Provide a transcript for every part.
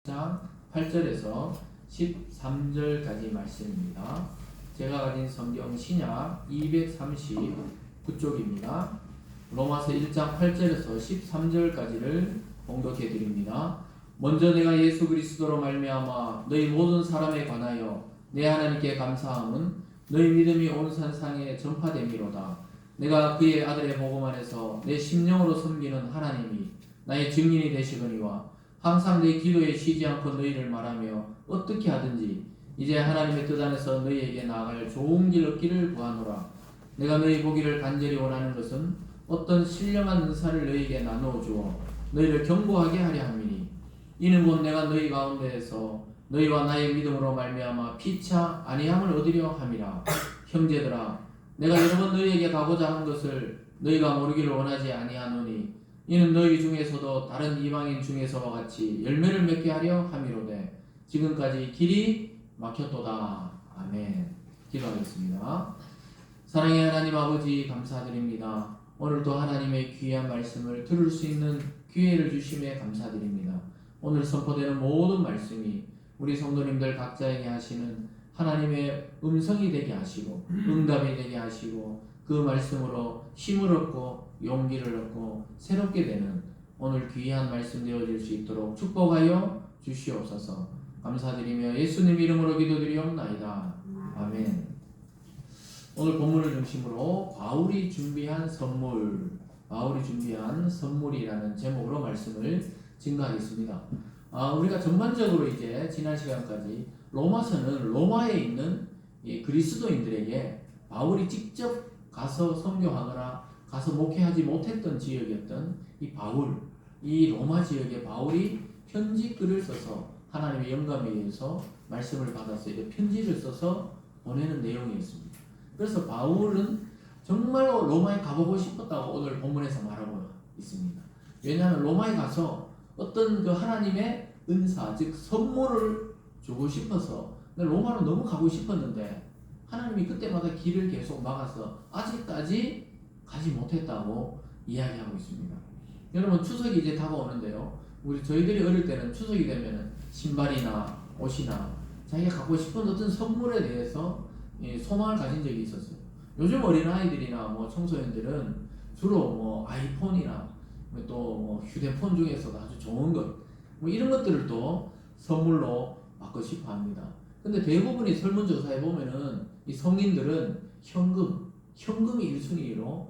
장 8절에서 13절까지 말씀입니다. 제가 가진 성경 신약 239쪽입니다. 로마서 1장 8절에서 13절까지를 봉독해 드립니다. 먼저 내가 예수 그리스도로 말미암아 너희 모든 사람에 관하여 내 하나님께 감사함은 너희 믿음이 온 산상에 전파됨이로다. 내가 그의 아들의 복음 안에서 내 심령으로 섬기는 하나님이 나의 증인이 되시거니와 항상 내 기도에 쉬지 않고 너희를 말하며 어떻게 하든지 이제 하나님의 뜻 안에서 너희에게 나아갈 좋은 길 얻기를 구하노라. 내가 너희 보기를 간절히 원하는 것은 어떤 신령한 은사를 너희에게 나누어 주어 너희를 경고하게 하려 함이니 이는 곧 내가 너희 가운데에서 너희와 나의 믿음으로 말미암아 피차 안위함을 얻으려 함이라. 형제들아, 내가 여러 번 너희에게 가고자 한 것을 너희가 모르기를 원하지 아니하노니 이는 너희 중에서도 다른 이방인 중에서와 같이 열매를 맺게 하려 함이로되 지금까지 길이 막혔도다. 아멘. 기도하겠습니다. 사랑의 하나님 아버지 감사드립니다. 오늘도 하나님의 귀한 말씀을 들을 수 있는 기회를 주심에 감사드립니다. 오늘 선포되는 모든 말씀이 우리 성도님들 각자에게 하시는 하나님의 음성이 되게 하시고 응답이 되게 하시고 그 말씀으로 힘을 얻고 용기를 얻고 새롭게 되는 오늘 귀한 말씀 되어질 수 있도록 축복하여 주시옵소서. 감사드리며 예수님 이름으로 기도드리옵나이다. 아멘. 오늘 본문을 중심으로 바울이 준비한 선물이라는 제목으로 말씀을 증거하겠습니다. 우리가 전반적으로 이제 지난 시간까지 로마서는 로마에 있는 그리스도인들에게 바울이 직접 가서 선교하거나 가서 목회하지 못했던 지역이었던 이 로마 지역에 바울이 편지글을 써서 하나님의 영감에 의해서 말씀을 받아서 이제 편지를 써서 보내는 내용이었습니다. 그래서 바울은 정말로 로마에 가보고 싶었다고 오늘 본문에서 말하고 있습니다. 왜냐하면 로마에 가서 어떤 그 하나님의 은사, 즉 선물을 주고 싶어서 로마로 너무 가고 싶었는데 하나님이 그때마다 길을 계속 막아서 아직까지 가지 못했다고 이야기하고 있습니다. 여러분 추석이 이제 다가오는데요. 저희들이 어릴 때는 추석이 되면은 신발이나 옷이나 자기가 갖고 싶은 어떤 선물에 대해서 소망을 가진 적이 있었어요. 요즘 어린아이들이나 청소년들은 주로 아이폰이나 또 휴대폰 중에서도 아주 좋은 것 이런 것들을 또 선물로 받고 싶어 합니다. 근데 대부분이 설문조사에 보면은 이 성인들은 현금이 1순위로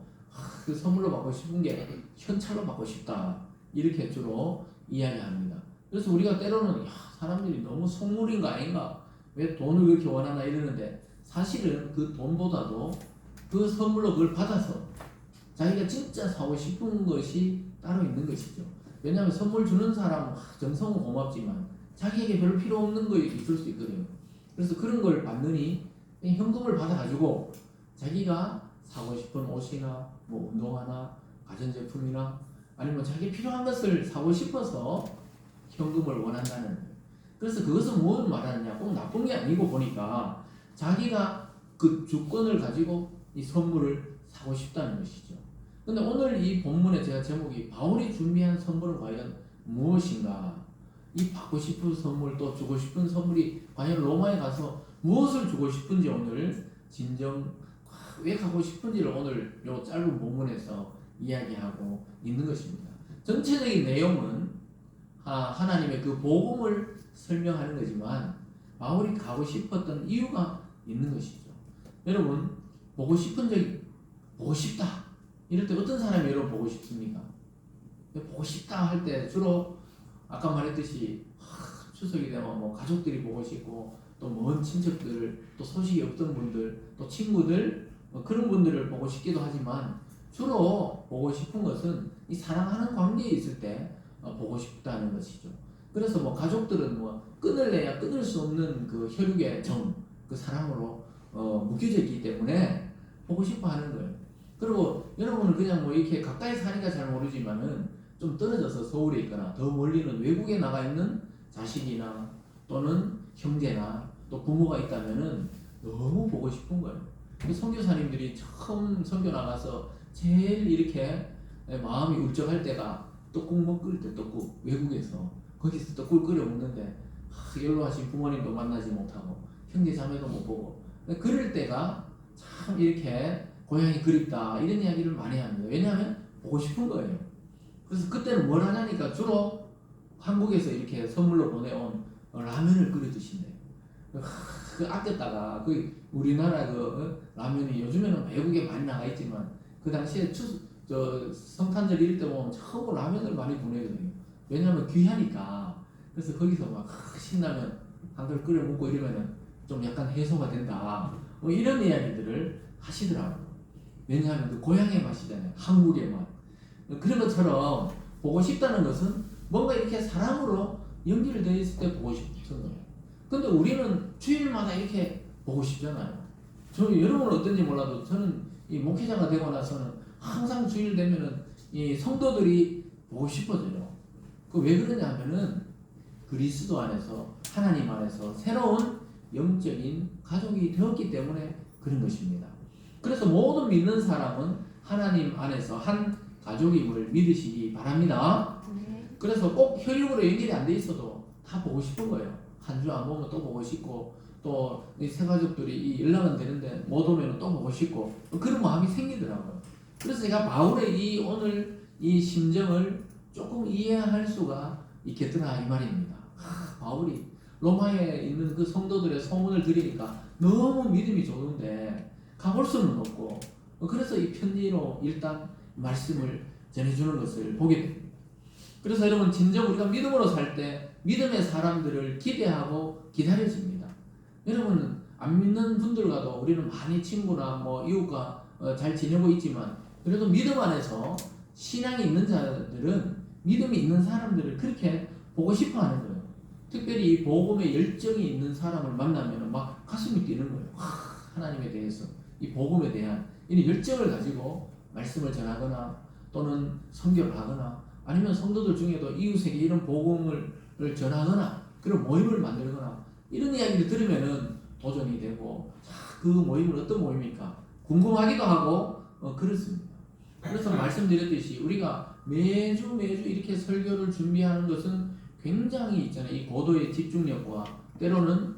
그 선물로 받고 싶은 게 현찰로 받고 싶다 이렇게 주로 이야기합니다. 그래서 우리가 때로는 사람들이 너무 속물인 거 아닌가, 왜 돈을 그렇게 원하나 이러는데 사실은 그 돈보다도 그 선물로 그걸 받아서 자기가 진짜 사고 싶은 것이 따로 있는 것이죠. 왜냐하면 선물 주는 사람은 정성은 고맙지만 자기에게 별로 필요 없는 거 있을 수 있거든요. 그래서 그런 걸 받느니 현금을 받아가지고 자기가 사고 싶은 옷이나 운동화나 가전제품이나 아니면 자기 필요한 것을 사고 싶어서 현금을 원한다는 거예요. 그래서 그것은 뭘 말하느냐, 꼭 나쁜 게 아니고 보니까 자기가 그 주권을 가지고 이 선물을 사고 싶다는 것이죠. 근데 오늘 이 본문의 제가 제목이 바울이 준비한 선물은 과연 무엇인가, 이 받고 싶은 선물 또 주고 싶은 선물이 과연 로마에 가서 무엇을 주고 싶은지 오늘 진정 왜 가고 싶은지를 오늘 요 짧은 본문에서 이야기하고 있는 것입니다. 전체적인 내용은 하나님의 그 복음을 설명하는 거지만 바울이 가고 싶었던 이유가 있는 것이죠. 여러분 보고 싶다 이럴 때 어떤 사람이 여러분 보고 싶습니까? 보고 싶다 할 때 주로 아까 말했듯이 추석이 되면 가족들이 보고 싶고 또 먼 친척들, 또 소식이 없던 분들, 또 친구들 그런 분들을 보고 싶기도 하지만 주로 보고 싶은 것은 이 사랑하는 관계에 있을 때 보고 싶다는 것이죠. 그래서 가족들은 끊을래야 끊을 수 없는 그 혈육의 정, 그 사랑으로 묶여져 있기 때문에 보고 싶어 하는 거예요. 그리고 여러분은 그냥 이렇게 가까이 사니까 잘 모르지만은 좀 떨어져서 서울에 있거나 더 멀리는 외국에 나가 있는 자식이나 또는 형제나 또 부모가 있다면은 너무 보고 싶은 거예요. 선교사님들이 처음 선교 나가서 제일 이렇게 마음이 울적할 때가 떡국 먹을 때, 떡국 외국에서 거기서 또 꿀 끓여 먹는데 연로하신 부모님도 만나지 못하고 형제 자매도 못 보고 그럴 때가 참 이렇게 고향이 그립다 이런 이야기를 많이 합니다. 왜냐하면 보고 싶은 거예요. 그래서 그때는 뭘 하냐니까 주로 한국에서 이렇게 선물로 보내온 라면을 끓여 드신대요. 그 아꼈다가 그 우리나라 라면이 요즘에는 외국에 많이 나가 있지만 그 당시에 성탄절 이럴 때 보면 전부 라면을 많이 보내거든요. 왜냐하면 귀하니까. 그래서 거기서 막 신라면 한 그릇 끓여 먹고 이러면은 좀 약간 해소가 된다. 뭐 이런 이야기들을 하시더라고요. 왜냐하면 그 고향의 맛이잖아요. 한국의 맛. 그런 것처럼 보고 싶다는 것은 뭔가 이렇게 사람으로 연결되어 있을 때 보고 싶은 거예요. 근데 우리는 주일마다 이렇게 보고 싶잖아요. 여러분은 어떤지 몰라도 저는 이 목회자가 되고 나서는 항상 주일 되면은 이 성도들이 보고 싶어져요. 그 왜 그러냐 하면은 그리스도 안에서 하나님 안에서 새로운 영적인 가족이 되었기 때문에 그런 것입니다. 그래서 모든 믿는 사람은 하나님 안에서 한 가족임을 믿으시기 바랍니다. 그래서 꼭 혈육으로 연결이 안 돼 있어도 다 보고 싶은 거예요. 한 주 안 보면 또 보고 싶고 또 이 세 가족들이 이 연락은 되는데 못 오면 또 보고 싶고 그런 마음이 생기더라고요. 그래서 제가 바울의 오늘 이 심정을 조금 이해할 수가 있겠더라 이 말입니다. 바울이 로마에 있는 그 성도들의 소문을 들으니까 너무 믿음이 좋은데 가볼 수는 없고 그래서 이 편지로 일단 말씀을 전해주는 것을 보게 됩니다. 그래서 여러분 진정 우리가 믿음으로 살 때 믿음의 사람들을 기대하고 기다려집니다. 여러분 안 믿는 분들과도 우리는 많이 친구나 뭐 이웃과 잘 지내고 있지만 그래도 믿음 안에서 신앙이 있는 자들은 믿음이 있는 사람들을 그렇게 보고 싶어 하는 거예요. 특별히 이 복음에 열정이 있는 사람을 만나면 막 가슴이 뛰는 거예요. 하나님에 대해서 이 복음에 대한 이 열정을 가지고 말씀을 전하거나 또는 선교를 하거나 아니면 성도들 중에도 이웃에게 이런 복음을 전하거나 그런 모임을 만들거나 이런 이야기를 들으면은 도전이 되고 그 모임은 어떤 모임입니까? 궁금하기도 하고 그렇습니다. 그래서 말씀드렸듯이 우리가 매주 이렇게 설교를 준비하는 것은 굉장히 있잖아요. 이 고도의 집중력과 때로는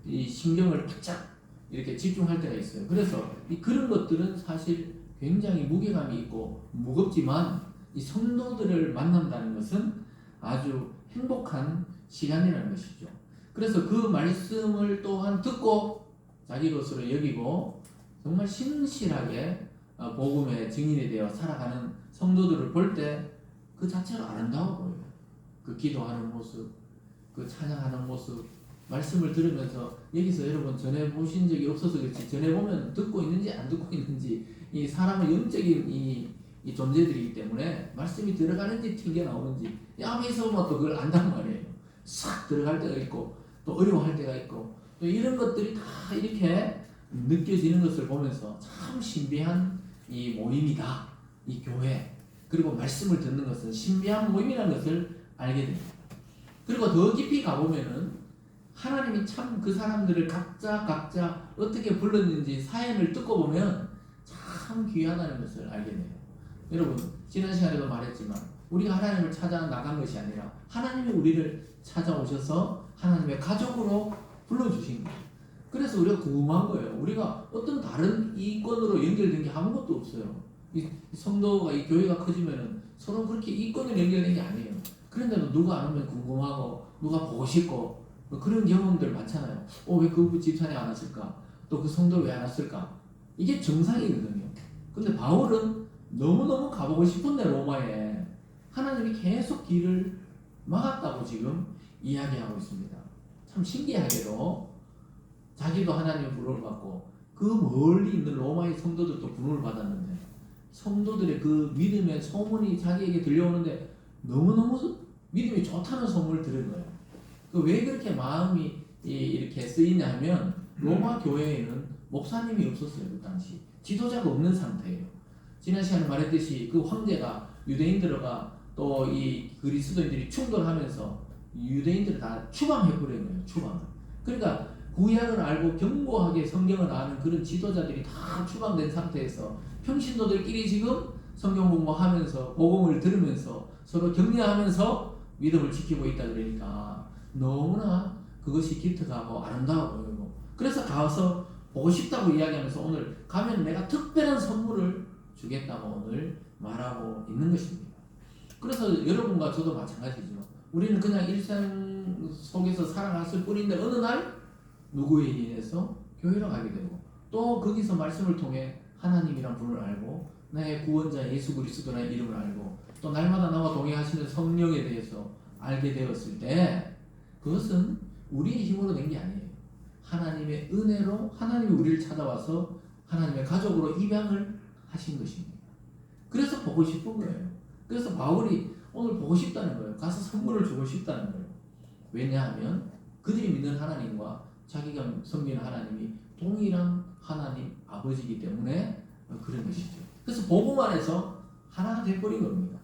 이 신경을 바짝 이렇게 집중할 때가 있어요. 그래서 그런 것들은 사실 굉장히 무게감이 있고 무겁지만 이 성도들을 만난다는 것은 아주 행복한 시간이라는 것이죠. 그래서 그 말씀을 또한 듣고 자기 것으로 여기고 정말 신실하게 복음의 증인이 되어 살아가는 성도들을 볼 때 그 자체가 아름다워 보여요. 그 기도하는 모습, 그 찬양하는 모습, 말씀을 들으면서 여기서 여러분 전해보신 적이 없어서 그렇지 전해보면 듣고 있는지 안 듣고 있는지 이 사람의 영적인 이 존재들이기 때문에 말씀이 들어가는지 튕겨 나오는지 여기서 뭐 또 그걸 안단 말이에요. 싹 들어갈 때가 있고 또 어려워할 때가 있고 또 이런 것들이 다 이렇게 느껴지는 것을 보면서 참 신비한 이 모임이다. 이 교회 그리고 말씀을 듣는 것은 신비한 모임이라는 것을 알게 됩니다. 그리고 더 깊이 가보면은 하나님이 참 그 사람들을 각자 어떻게 불렀는지 사연을 듣고 보면 참 귀하다는 것을 알게 돼요. 여러분 지난 시간에도 말했지만 우리가 하나님을 찾아 나간 것이 아니라 하나님이 우리를 찾아오셔서 하나님의 가족으로 불러주신 거예요. 그래서 우리가 궁금한 거예요. 우리가 어떤 다른 이권으로 연결된 게 아무것도 없어요. 이 성도가 이 교회가 커지면은 서로 그렇게 이권으로 연결된 게 아니에요. 그런데도 누가 안 오면 궁금하고 누가 보고 싶고 그런 경험들 많잖아요. 왜 그 집사님 안 왔을까? 또 그 성도 왜 안 왔을까? 이게 정상이거든요. 근데 바울은 너무너무 가보고 싶은데 로마에 하나님이 계속 길을 막았다고 지금 이야기하고 있습니다. 참 신기하게도 자기도 하나님의 부름을 받고 그 멀리 있는 로마의 성도들도 부름을 받았는데 성도들의 그 믿음의 소문이 자기에게 들려오는데 너무너무 믿음이 좋다는 소문을 들은 거예요. 왜 그렇게 마음이 이렇게 쓰이냐 하면 로마 교회에는 목사님이 없었어요. 그 당시 지도자가 없는 상태예요. 지난 시간에 말했듯이 그 황제가 유대인들과 또 이 그리스도인들이 충돌하면서 유대인들을 다 추방해버린 거예요. 추방. 그러니까 구약을 알고 견고하게 성경을 아는 그런 지도자들이 다 추방된 상태에서 평신도들끼리 지금 성경 공부하면서 복음을 들으면서 서로 격려하면서 믿음을 지키고 있다 그러니까 너무나 그것이 기특하고 아름다워 보이고, 그래서 가서 보고 싶다고 이야기하면서 오늘 가면 내가 특별한 선물을 주겠다고 오늘 말하고 있는 것입니다. 그래서 여러분과 저도 마찬가지죠. 우리는 그냥 일상 속에서 살아갔을 뿐인데 어느 날 누구에 인해서 교회로 가게 되고, 또 거기서 말씀을 통해 하나님이란 분을 알고 나의 구원자 예수 그리스도라는 이름을 알고 또 날마다 나와 동행하시는 성령에 대해서 알게 되었을 때, 그것은 우리의 힘으로 된 게 아니에요. 하나님의 은혜로 하나님이 우리를 찾아와서 하나님의 가족으로 입양을 하신 것입니다. 그래서 보고 싶은 거예요. 그래서 바울이 오늘 보고 싶다는 거예요. 가서 선물을 주고 싶다는 거예요. 왜냐하면 그들이 믿는 하나님과 자기가 섬기는 하나님이 동일한 하나님 아버지이기 때문에 그런 것이죠. 그래서 복음 안에서 하나가 돼버린 겁니다.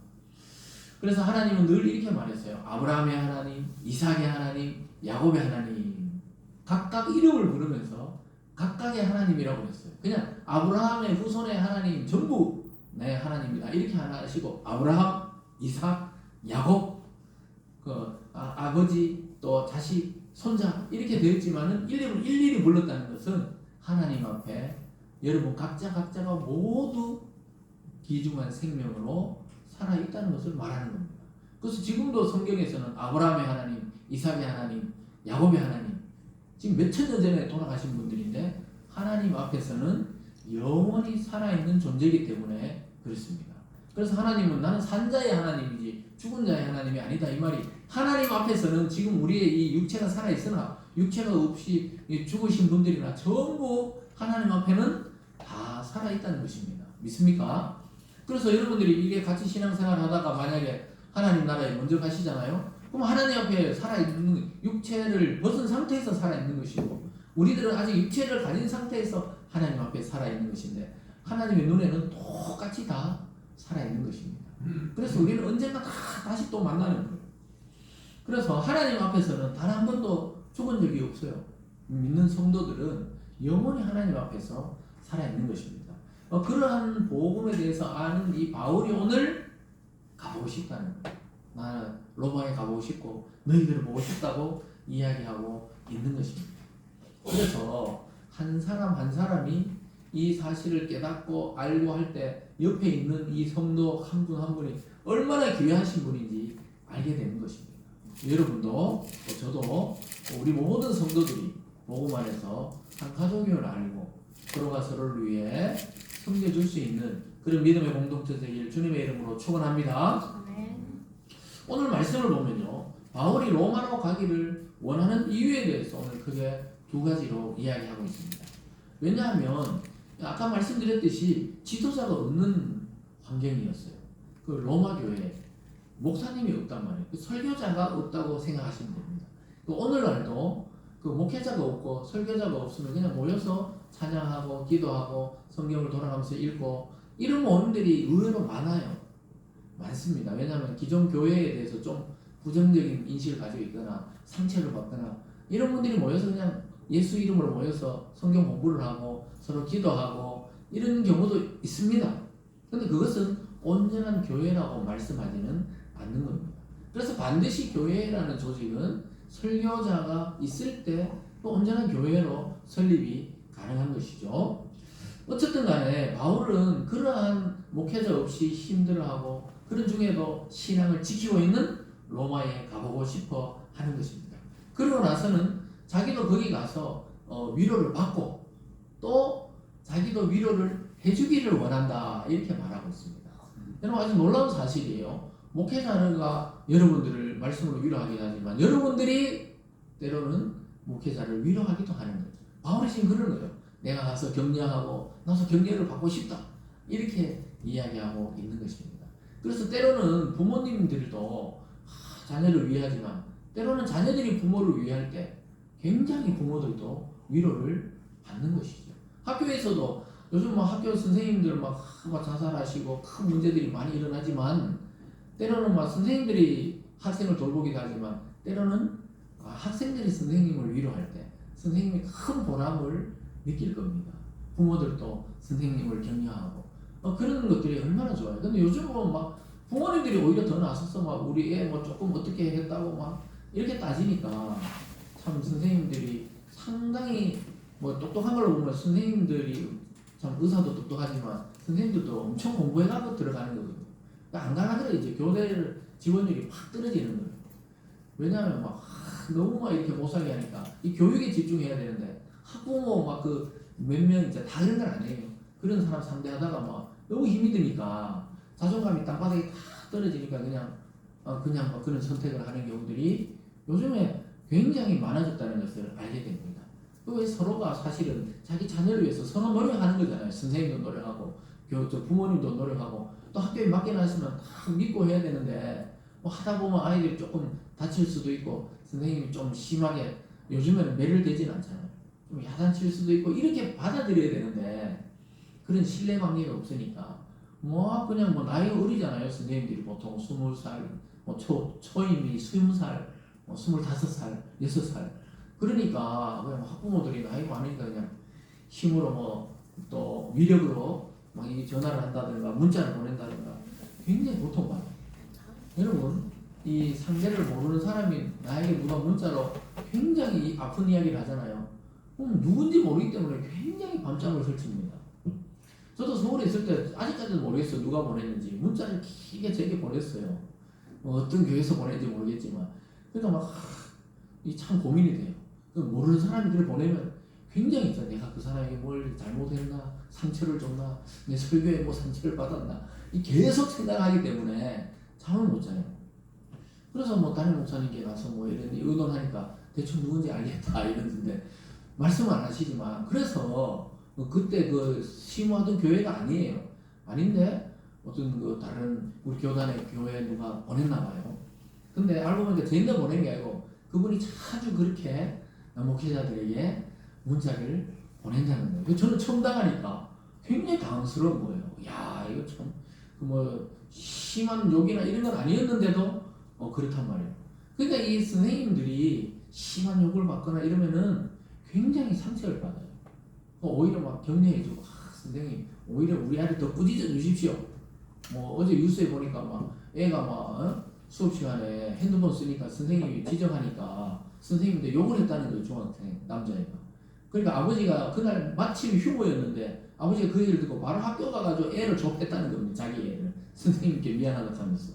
그래서 하나님은 늘 이렇게 말했어요. 아브라함의 하나님, 이삭의 하나님, 야곱의 하나님, 각각 이름을 부르면서 각각의 하나님이라고 했어요. 그냥 아브라함의 후손의 하나님 전부 내 하나님이다 이렇게 하나 하시고, 아브라함, 이삭, 야곱, 아버지 또 자식, 손자 이렇게 되었지만은 일일이 불렀다는 것은 하나님 앞에 여러분 각자가 모두 귀중한 생명으로 살아있다는 것을 말하는 겁니다. 그래서 지금도 성경에서는 아브라함의 하나님, 이삭의 하나님, 야곱의 하나님, 지금 몇천 년 전에 돌아가신 분들인데 하나님 앞에서는 영원히 살아있는 존재이기 때문에 그렇습니다. 그래서 하나님은 나는 산 자의 하나님이지 죽은 자의 하나님이 아니다 이 말이, 하나님 앞에서는 지금 우리의 이 육체가 살아있으나 육체가 없이 죽으신 분들이나 전부 하나님 앞에는 다 살아있다는 것입니다. 믿습니까? 그래서 여러분들이 이게 같이 신앙생활 하다가 만약에 하나님 나라에 먼저 가시잖아요. 그럼 하나님 앞에 살아있는, 육체를 벗은 상태에서 살아있는 것이고, 우리들은 아직 육체를 가진 상태에서 하나님 앞에 살아있는 것인데 하나님의 눈에는 똑같이 다 살아있는 것입니다. 그래서 우리는 언젠가 다시 또 만나는 거예요. 그래서 하나님 앞에서는 단 한 번도 죽은 적이 없어요. 믿는 성도들은 영원히 하나님 앞에서 살아있는 것입니다. 그러한 복음에 대해서 아는 이 바울이 오늘 가보고 싶다는 거예요. 나는 로마에 가보고 싶고 너희들을 보고 싶다고 이야기하고 있는 것입니다. 그래서 한 사람 한 사람이 이 사실을 깨닫고 알고 할 때 옆에 있는 이 성도 한 분 한 분이 얼마나 귀하신 분인지 알게 되는 것입니다. 여러분도 저도 우리 모든 성도들이 복음 안에서 한 가족임을 알고 서로가 서로를 위해 섬겨줄 수 있는 그런 믿음의 공동체 되길 주님의 이름으로 축원합니다. 오늘 말씀을 보면요, 바울이 로마로 가기를 원하는 이유에 대해서 오늘 크게 두 가지로 이야기하고 있습니다. 왜냐하면 아까 말씀드렸듯이 지도자가 없는 환경이었어요. 그 로마 교회에 목사님이 없단 말이에요. 그 설교자가 없다고 생각하시면 됩니다. 오늘날도 그 목회자가 없고 설교자가 없으면 그냥 모여서 찬양하고 기도하고 성경을 돌아가면서 읽고 이런 모임들이 의외로 많아요. 많습니다. 왜냐하면 기존 교회에 대해서 좀 부정적인 인식을 가지고 있거나 상처를 받거나 이런 분들이 모여서 그냥 예수 이름으로 모여서 성경 공부를 하고 서로 기도하고 이런 경우도 있습니다. 근데 그것은 온전한 교회라고 말씀하지는 않는 겁니다. 그래서 반드시 교회라는 조직은 설교자가 있을 때 또 온전한 교회로 설립이 가능한 것이죠. 어쨌든 간에 바울은 그러한 목회자 없이 힘들어하고 그런 중에도 신앙을 지키고 있는 로마에 가보고 싶어 하는 것입니다. 그러고 나서는 자기도 거기 가서 위로를 받고 또 자기도 위로를 해주기를 원한다 이렇게 말하고 있습니다. 여러분 아주 놀라운 사실이에요. 목회자가 여러분들을 말씀으로 위로하긴 하지만 여러분들이 때로는 목회자를 위로하기도 하는 거죠. 바울이 지금 그러는 거예요. 내가 가서 격려하고 나서 격려를 받고 싶다 이렇게 이야기하고 있는 것입니다. 그래서 때로는 부모님들도 자녀를 위하지만 때로는 자녀들이 부모를 위할 때 굉장히 부모들도 위로를 받는 것이죠. 학교에서도 요즘 학교 선생님들 막 자살하시고 큰 문제들이 많이 일어나지만 때로는 선생님들이 학생을 돌보기도 하지만 때로는 학생들이 선생님을 위로할 때 선생님이 큰 보람을 느낄 겁니다. 부모들도 선생님을 격려하고 그런 것들이 얼마나 좋아요. 근데 요즘은 부모님들이 오히려 더 나서서 막 우리 애 뭐 조금 어떻게 했다고 막 이렇게 따지니까 참 선생님들이 상당히 뭐 똑똑한 걸로 보면 선생님들이 참 의사도 똑똑하지만 선생님들도 엄청 공부해가고 들어가는 거거든요. 그러니까 안 가면 이제 교대를 지원율이 확 떨어지는 거예요. 왜냐하면 막 너무 막 이렇게 못 살게 하니까 이 교육에 집중해야 되는데 학부모 막 그 몇 명 이제 다 그런 건 아니에요. 그런 사람 상대하다가 막 너무 힘이 드니까 자존감이 땅바닥에 다 떨어지니까 그냥 막 그런 선택을 하는 경우들이 요즘에 굉장히 많아졌다는 것을 알게 됩니다. 왜 서로가 사실은 자기 자녀를 위해서 서로 노력하는 거잖아요. 선생님도 노력하고 부모님도 노력하고 또 학교에 맡겨놨으면 다 믿고 해야 되는데 뭐 하다 보면 아이들이 조금 다칠 수도 있고 선생님이 좀 심하게 요즘에는 매를 대진 않잖아요. 좀 야단칠 수도 있고 이렇게 받아들여야 되는데 그런 신뢰관계가 없으니까 뭐 그냥 뭐 나이가 어리잖아요. 선생님들이 보통 20살 뭐 초임이 20살 뭐 25살 6살 그러니까 그냥 학부모들이 나이 많으니까 그냥 힘으로 뭐 또 위력으로 막 이 전화를 한다든가 문자를 보낸다든가 굉장히 고통받아요. 여러분 이 상대를 모르는 사람이 나에게 누가 문자로 굉장히 아픈 이야기를 하잖아요. 그럼 누군지 모르기 때문에 굉장히 밤잠을 설칩니다. 저도 서울에 있을 때 아직까지도 모르겠어요. 누가 보냈는지 문자를 길게 제게 보냈어요. 뭐 어떤 교회에서 보냈는지 모르겠지만 그러니까 막 이 참 고민이 돼요. 모르는 사람이 그걸 보내면 굉장히 있잖아. 내가 그 사람에게 뭘 잘못했나, 상처를 줬나, 내 설교에 뭐 상처를 받았나 이 계속 생각하기 때문에 잠을 못 자요. 그래서 뭐 담임 목사님께 가서 뭐 이런 의논하니까 대충 누군지 알겠다 이러는데 말씀을 안 하시지만 그래서 그때 그 심호하던 교회가 아니에요. 아닌데 어떤 그 다른 우리 교단의 교회 누가 보냈나 봐요. 근데 알고 보니까 저희가 보낸 게 아니고 그분이 자주 그렇게 목회자들에게 문자를 보낸다는 거예요. 저는 처음 당하니까 굉장히 당황스러운 거예요. 야 이거 참 뭐 심한 욕이나 이런 건 아니었는데도 그렇단 말이에요. 그러니까 이 선생님들이 심한 욕을 받거나 이러면은 굉장히 상처를 받아요. 오히려 막 격려해주고 선생님 오히려 우리 아이를 더 꾸짖어 주십시오. 뭐 어제 뉴스에 보니까 막 애가 막 수업 시간에 핸드폰 쓰니까 선생님이 지적하니까 선생님한테 욕을 했다는 거예요. 중학생 남자애가. 그러니까 아버지가 그날 마침 휴무였는데 아버지가 그 얘기를 듣고 바로 학교 가가지고 애를 좁혔다는 겁니다. 자기 애를 선생님께 미안하다고 하면서.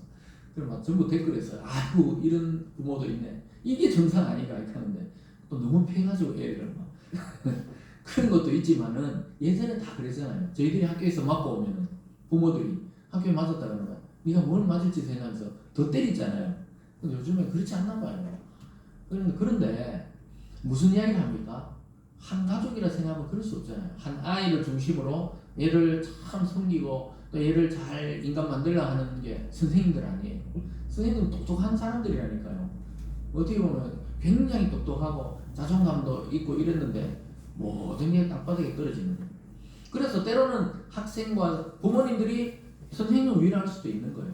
그럼 막 전부 댓글에 써요. 아이고 이런 부모도 있네. 이게 정상 아닌가 이렇게 하는데 또 너무 패가지고 애를 막 그런 것도 있지만은 예전에 다 그랬잖아요. 저희들이 학교에서 맞고 오면은 부모들이 학교에 맞았다 그러면 네가 뭘 맞을 짓 했냐면서 더 때리잖아요. 근데 요즘에 그렇지 않나 봐요. 그런데 무슨 이야기를 합니까? 한 가족이라 생각하면 그럴 수 없잖아요. 한 아이를 중심으로 얘를 참 섬기고 또 얘를 잘 인간 만들려 하는 게 선생님들 아니에요. 선생님은 똑똑한 사람들이라니까요. 어떻게 보면 굉장히 똑똑하고 자존감도 있고 이랬는데 모든 게 땅바닥에 떨어지는 거예요. 그래서 때로는 학생과 부모님들이 선생님을 위로할 수도 있는 거예요.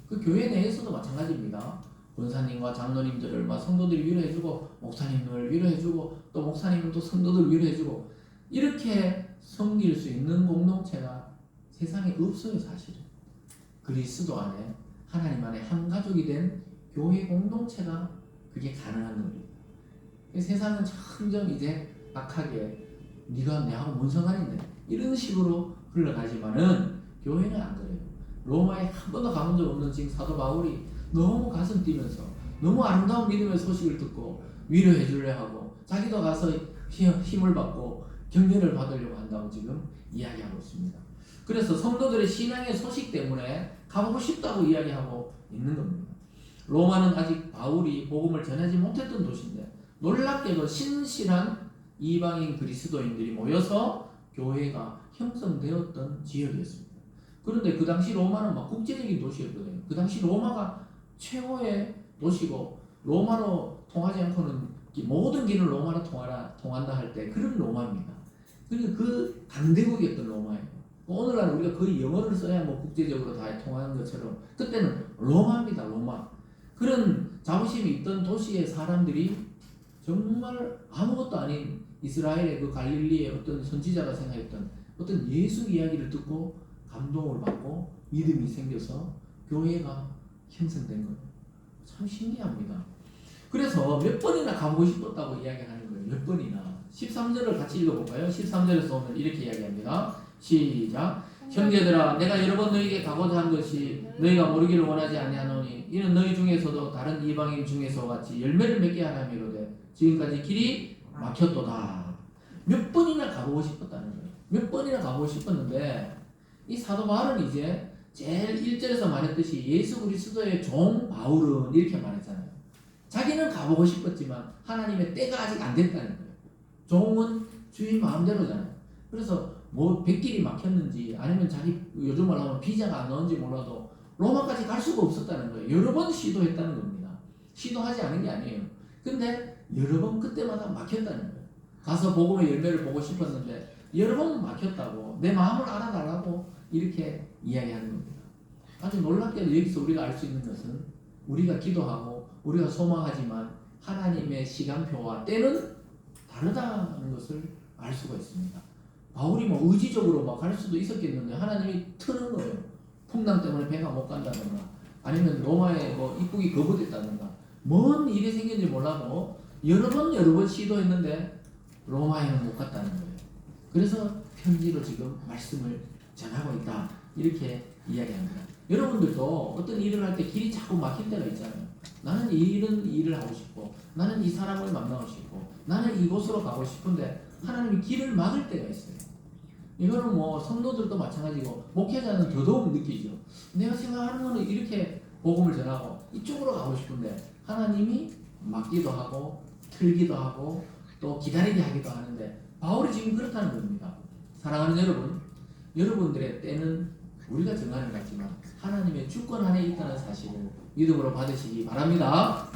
그 교회 내에서도 마찬가지입니다. 권사님과 장로님들을 막 성도들이 위로해주고 목사님을 위로해주고 또 목사님은 또 성도들 위로해주고 이렇게 섬길 수 있는 공동체가 세상에 없어요. 사실은 그리스도 안에 하나님 안에 한 가족이 된 교회 공동체가 그게 가능한 겁니다. 세상은 점점 이제 악하게 네가 내하고 뭔 상관인데 이런 식으로 흘러가지만은 교회는 안 그래요. 로마에 한 번도 가본 적 없는 지금 사도 바울이 너무 가슴 뛰면서 너무 아름다운 믿음의 소식을 듣고 위로해 주려 하고 자기도 가서 힘을 받고 격려를 받으려고 한다고 지금 이야기하고 있습니다. 그래서 성도들의 신앙의 소식 때문에 가보고 싶다고 이야기하고 있는 겁니다. 로마는 아직 바울이 복음을 전하지 못했던 도시인데 놀랍게도 신실한 이방인 그리스도인들이 모여서 교회가 형성되었던 지역이었습니다. 그런데 그 당시 로마는 막 국제적인 도시였거든요. 그 당시 로마가 최고의 도시고 로마로 통하지 않고는 모든 길은 로마로 통한다 할 때 그런 로마입니다. 그러니까 그 강대국이었던 로마예요. 오늘날 우리가 거의 영어를 써야 뭐 국제적으로 다 통하는 것처럼 그때는 로마입니다. 로마. 그런 자부심이 있던 도시의 사람들이 정말 아무것도 아닌 이스라엘의 그 갈릴리의 어떤 선지자가 생각했던 어떤 예수 이야기를 듣고 감동을 받고 믿음이 생겨서 교회가 형성된 거예요. 참 신기합니다. 그래서 몇 번이나 가보고 싶었다고 이야기하는 거예요. 몇 번이나. 13절을 같이 읽어볼까요? 13절에서 오늘 이렇게 이야기합니다. 시작. 형제들아, 내가 여러 번 너희에게 가고자 한 것이 너희가 모르기를 원하지 아니하노니 이는 너희 중에서도 다른 이방인 중에서 같이 열매를 맺게 하라미로되 지금까지 길이 막혔도다. 몇 번이나 가보고 싶었다는 거예요. 몇 번이나 가보고 싶었는데 이 사도 바울은 이제 제일 1절에서 말했듯이 예수 그리스도의 종 바울은 이렇게 말했잖아요. 자기는 가보고 싶었지만 하나님의 때가 아직 안 됐다는 거예요. 종은 주인 마음대로잖아요. 그래서 뭐 백길이 막혔는지 아니면 자기 요즘 말로 하면 비자가 안 나온지 몰라도 로마까지 갈 수가 없었다는 거예요. 여러 번 시도했다는 겁니다. 시도하지 않은 게 아니에요. 근데 여러 번 그때마다 막혔다는 거예요. 가서 복음의 열매를 보고 싶었는데 여러 번 막혔다고, 내 마음을 알아달라고 이렇게 이야기하는 겁니다. 아주 놀랍게도 여기서 우리가 알 수 있는 것은 우리가 기도하고 우리가 소망하지만 하나님의 시간표와 때는 다르다는 것을 알 수가 있습니다. 바울이 뭐 의지적으로 막 갈 수도 있었겠는데 하나님이 트는 거예요. 풍랑 때문에 배가 못 간다든가 아니면 로마에 뭐 입국이 거부됐다든가 뭔 일이 생긴지 몰라도 여러 번 시도했는데 로마에는 못 갔다는 거예요. 그래서 편지로 지금 말씀을 전하고 있다 이렇게 이야기합니다. 여러분들도 어떤 일을 할 때 길이 자꾸 막힐 때가 있잖아요. 나는 이런 일을 하고 싶고 나는 이 사람을 만나고 싶고 나는 이곳으로 가고 싶은데 하나님이 길을 막을 때가 있어요. 이거는 뭐 성도들도 마찬가지고 목회자는 더더욱 느끼죠. 내가 생각하는 거는 이렇게 복음을 전하고 이쪽으로 가고 싶은데 하나님이 막기도 하고 틀기도 하고 또 기다리게 하기도 하는데 바울이 지금 그렇다는 겁니다. 사랑하는 여러분, 여러분들의 때는 우리가 정하는 것 같지만 하나님의 주권 안에 있다는 사실을 믿음으로 받으시기 바랍니다.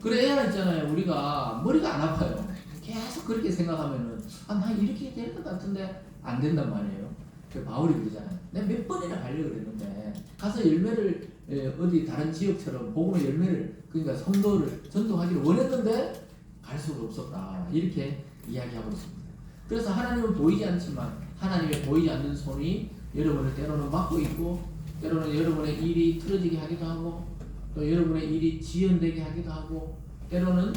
그래야 있잖아요. 우리가 머리가 안 아파요. 계속 그렇게 생각하면은 나 이렇게 될 것 같은데 안 된단 말이에요. 바울이 그러잖아요. 내가 몇 번이나 가려고 그랬는데 가서 열매를 어디 다른 지역처럼 복음의 열매를 그러니까 성도를 전도하기를 원했는데 갈 수가 없었다. 이렇게 이야기하고 있습니다. 그래서 하나님은 보이지 않지만 하나님의 보이지 않는 손이 여러분을 때로는 막고 있고 때로는 여러분의 일이 틀어지게 하기도 하고 또 여러분의 일이 지연되게 하기도 하고 때로는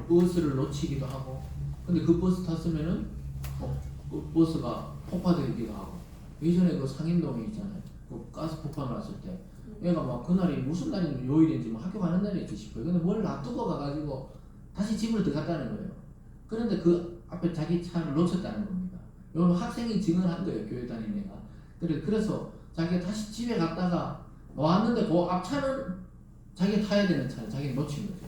버스를 놓치기도 하고 근데 그 버스 탔으면은 그 버스가 폭파되기도 하고 예전에 그 상인동에 있잖아요. 그 가스 폭발 났을 때 얘가 막 그날이 무슨 날인지 요일인지 뭐 학교 가는 날이었지 싶어요. 근데 뭘 놔두고 가가지고 다시 집으로 들어갔다는 거예요. 그런데 그 앞에 자기 차를 놓쳤다는 겁니다. 요 학생이 증언한 거예요. 교회 다니는 애가. 그래서 자기가 다시 집에 갔다가 왔는데 그 앞차는 자기가 타야 되는 차를 자기가 놓친 거죠.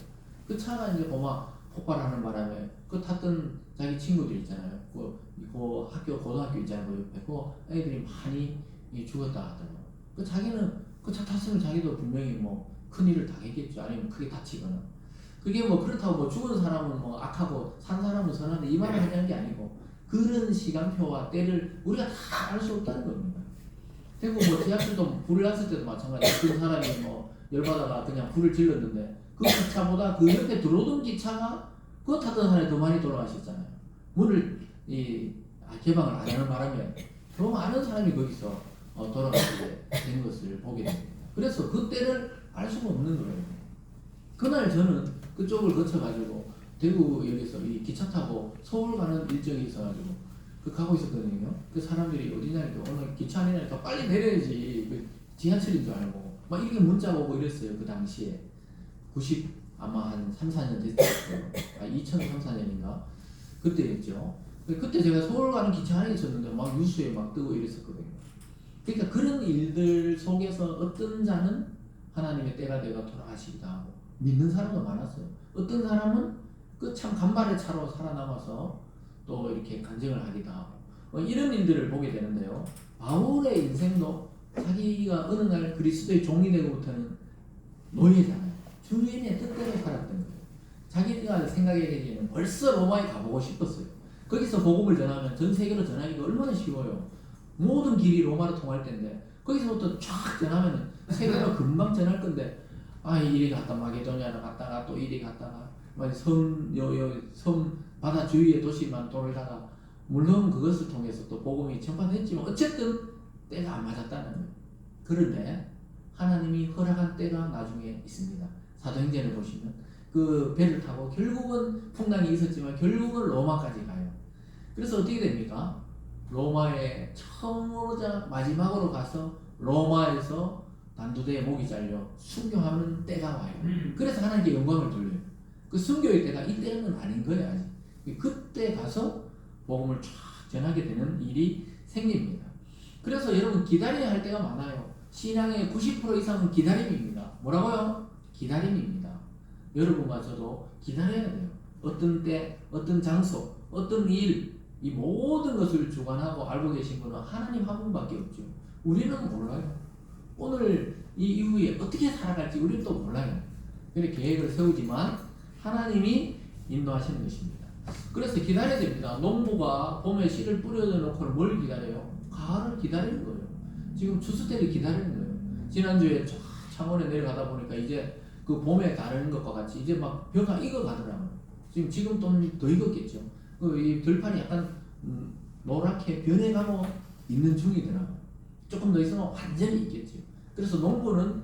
그 차가 이제 고마 폭발하는 바람에 그 탔던 자기 친구들 있잖아요. 그 학교 고등학교 있잖아요. 그 옆에 그 애들이 많이 죽었다 하더라고요. 그 자기는 그 차 탔으면 자기도 분명히 뭐 큰일을 당했겠죠. 아니면 크게 다치거나. 그게 뭐 그렇다고 뭐 죽은 사람은 뭐 악하고 산 사람은 선한데 이 말을 하자는 게 아니고 그런 시간표와 때를 우리가 다 알 수 없다는 겁니다. 그리고 뭐 지하철도 불을 났을 때도 마찬가지예요. 그 사람이 뭐 열받아가 그냥 불을 질렀는데 그 기차보다 그 옆에 들어오던 기차가 그거 타던 사람이 더 많이 돌아가셨잖아요. 문을 개방을 안 하는 바람에 더 많은 사람이 거기서 돌아가시게 된 것을 보게 됩니다. 그래서 그 때를 알 수가 없는 거예요. 그날 저는 그쪽을 거쳐가지고 대구역에서 이 기차 타고 서울 가는 일정이 있어가지고 그 가고 있었거든요. 그 사람들이 어디냐니까 오늘 기차 아니냐니까 빨리 내려야지 그 지하철인 줄 알고 막 이렇게 문자가 오고 이랬어요. 그 당시에 90 아마 한 3, 4년 됐을 거예요. 2003, 4년인가 그때였죠. 그때 제가 서울 가는 기차 안에 있었는데 막 뉴스에 막 뜨고 이랬었거든요. 그러니까 그런 일들 속에서 어떤 자는 하나님의 때가 되어 돌아가시기도 하고 믿는 사람도 많았어요. 어떤 사람은 그 참 간발의 차로 살아남아서 또 이렇게 간증을 하기도 하고 이런 일들을 보게 되는데요. 바울의 인생도 자기가 어느 날 그리스도의 종이 되고부터는 노예잖아요. 주인의 뜻대로 살았던 거예요. 자기가 생각하기에는 벌써 로마에 가보고 싶었어요. 거기서 복음을 전하면 전 세계로 전하기가 얼마나 쉬워요. 모든 길이 로마로 통할 텐데 거기서부터 쫙 전하면 세계로 금방 전할 건데 이리 갔다 마게도냐로 갔다가 또 이리 갔다가 섬 바다 주위의 도시만 돌다가 물론 그것을 통해서 또 복음이 전파됐지만 어쨌든 때가 안 맞았다는 거예요. 그런데 하나님이 허락한 때가 나중에 있습니다. 사도행전을 보시면 그 배를 타고 결국은 풍랑이 있었지만 결국은 로마까지 가요. 그래서 어떻게 됩니까? 로마에 처음으로 마지막으로 가서 로마에서 단두대에 목이 잘려 순교하는 때가 와요. 그래서 하나님께 영광을 돌려요. 그 순교의 때가 이 때는 아닌 거예요. 아직. 그때 가서 복음을 쫙 전하게 되는 일이 생깁니다. 그래서 여러분 기다려야 할 때가 많아요. 신앙의 90% 이상은 기다림입니다. 뭐라고요? 기다림입니다. 여러분과 저도 기다려야 돼요. 어떤 때, 어떤 장소, 어떤 일, 이 모든 것을 주관하고 알고 계신 분은 하나님 한 분밖에 없죠. 우리는 몰라요. 오늘 이 이후에 어떻게 살아갈지 우리는 또 몰라요. 그래서 계획을 세우지만 하나님이 인도하시는 것입니다. 그래서 기다려야 됩니다. 농부가 봄에 씨를 뿌려놓고 뭘 기다려요? 가을을 기다리는 거예요. 지금 추수 때를 기다리는 거예요. 지난주에 창원에 내려가다 보니까 이제 그 봄에 다른 것과 같이 이제 막 벼가 익어가더라고요. 지금 좀 더 익었겠죠. 이 들판이 약간 노랗게 변해가고 있는 중이더라고요. 조금 더 있으면 완전히 익겠죠. 그래서 농부는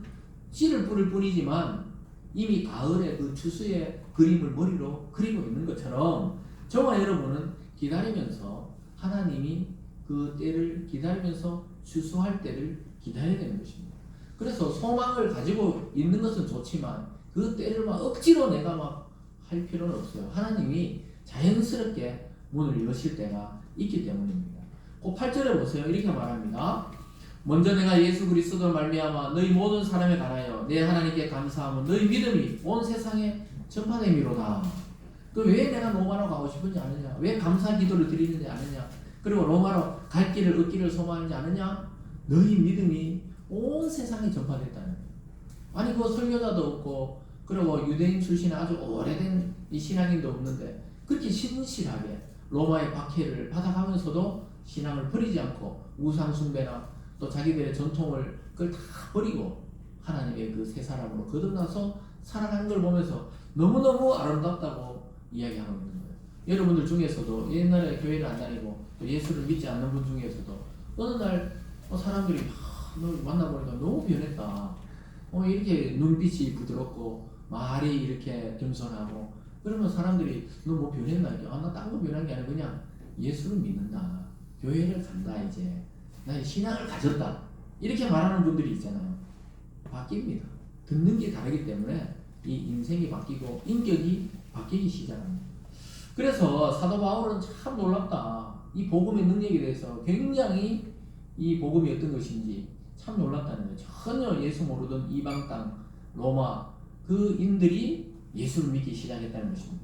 씨를 뿌릴 뿐이지만 이미 가을에 그 추수의 그림을 머리로 그리고 있는 것처럼 저와 여러분은 기다리면서 하나님이 그 때를 기다리면서 추수할 때를 기다려야 되는 것입니다. 그래서 소망을 가지고 있는 것은 좋지만 그 때를 막 억지로 내가 막 할 필요는 없어요. 하나님이 자연스럽게 문을 여실 때가 있기 때문입니다. 그 8절에 보세요. 이렇게 말합니다. 먼저 내가 예수 그리스도를 말미암아 너희 모든 사람에 관하여 내 하나님께 감사하면 너희 믿음이 온 세상에 전파됨이로다. 그 왜 내가 로마로 가고 싶은지 아느냐? 왜 감사 기도를 드리는지 아느냐? 그리고 로마로 갈 길을 얻기를 소망하는지 아느냐? 너희 믿음이 온 세상에 전파됐다는 거예요. 아니 그 설교자도 없고 그리고 유대인 출신의 아주 오래된 이 신앙인도 없는데 그렇게 신실하게 로마의 박해를 받아가면서도 신앙을 버리지 않고 우상 숭배나 또 자기들의 전통을 그걸 다 버리고 하나님의 그 새 사람으로 거듭나서 살아가는 걸 보면서 너무너무 아름답다고 이야기하고 있는 거예요. 여러분들 중에서도 옛날에 교회를 안 다니고 또 예수를 믿지 않는 분 중에서도 어느 날 사람들이 너 만나보니까 너무 변했다. 이렇게 눈빛이 부드럽고 말이 이렇게 겸손하고 그러면 사람들이 너 뭐 변했나? 나 딴 거 변한 게 아니고 그냥 예수를 믿는다. 교회를 간다 이제. 나 신앙을 가졌다. 이렇게 말하는 분들이 있잖아요. 바뀝니다. 듣는 게 다르기 때문에 이 인생이 바뀌고 인격이 바뀌기 시작합니다. 그래서 사도 바울은 참 놀랍다. 이 복음의 능력에 대해서 굉장히 이 복음이 어떤 것인지 참 놀랍다는 거예요. 전혀 예수 모르던 이방 땅 로마 그 인들이 예수를 믿기 시작했다는 것입니다.